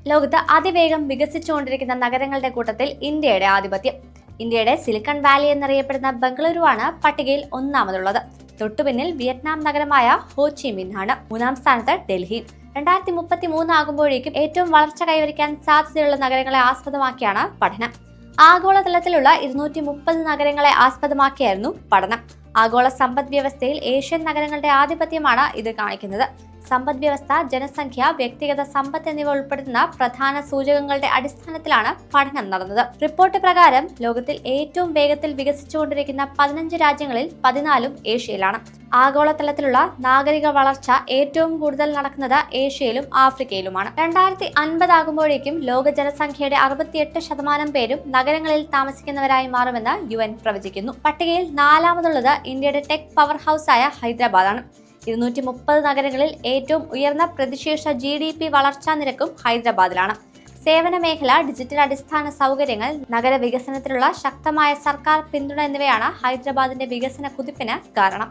ലോകത്ത് അതിവേഗം വികസിച്ചുകൊണ്ടിരിക്കുന്ന നഗരങ്ങളുടെ കൂട്ടത്തിൽ ഇന്ത്യയുടെ ആധിപത്യം. ഇന്ത്യയുടെ സിലിക്കൺ വാലി എന്നറിയപ്പെടുന്ന ബംഗളൂരുവാണ് പട്ടികയിൽ ഒന്നാമതുള്ളത്. തൊട്ടുപിന്നിൽ വിയറ്റ്നാം നഗരമായ ഹോച്ചിമിൻഹാണ്. മൂന്നാം സ്ഥാനത്ത് ഡൽഹി. 2033 ആകുമ്പോഴേക്കും ഏറ്റവും വളർച്ച കൈവരിക്കാൻ സാധ്യതയുള്ള നഗരങ്ങളെ ആസ്പദമാക്കിയാണ് പഠനം. ആഗോളതലത്തിലുള്ള 230 നഗരങ്ങളെ ആസ്പദമാക്കിയായിരുന്നു പഠനം. ആഗോള സമ്പദ് വ്യവസ്ഥയിൽ ഏഷ്യൻ നഗരങ്ങളുടെ ആധിപത്യമാണ് ഇത് കാണിക്കുന്നത്. സമ്പദ് വ്യവസ്ഥ, ജനസംഖ്യ, വ്യക്തിഗത സമ്പത്ത് എന്നിവ ഉൾപ്പെടുത്തുന്ന പ്രധാന സൂചകങ്ങളുടെ അടിസ്ഥാനത്തിലാണ് പഠനം നടന്നത്. റിപ്പോർട്ട് പ്രകാരം ലോകത്തിൽ ഏറ്റവും വേഗത്തിൽ വികസിച്ചുകൊണ്ടിരിക്കുന്ന 15 രാജ്യങ്ങളിൽ 14ഉം ഏഷ്യയിലാണ്. ആഗോളതലത്തിലുള്ള നാഗരിക വളർച്ച ഏറ്റവും കൂടുതൽ നടക്കുന്നത് ഏഷ്യയിലും ആഫ്രിക്കയിലുമാണ്. 2050 ആകുമ്പോഴേക്കും ലോക ജനസംഖ്യയുടെ 68% പേരും നഗരങ്ങളിൽ താമസിക്കുന്നവരായി മാറുമെന്ന് UN പ്രവചിക്കുന്നു. പട്ടികയിൽ 4ാമതുള്ളത് ഇന്ത്യയുടെ ടെക് പവർ ഹൗസായ ഹൈദരാബാദാണ്. 230 നഗരങ്ങളിൽ ഏറ്റവും ഉയർന്ന പ്രതിശീർഷ GDP വളർച്ചാ നിരക്കും ഹൈദരാബാദിലാണ്. സേവന മേഖല, ഡിജിറ്റൽ അടിസ്ഥാന സൗകര്യങ്ങൾ, നഗര വികസനത്തിലുള്ള ശക്തമായ സർക്കാർ പിന്തുണ എന്നിവയാണ് ഹൈദരാബാദിന്റെ വികസന കുതിപ്പിന് കാരണം.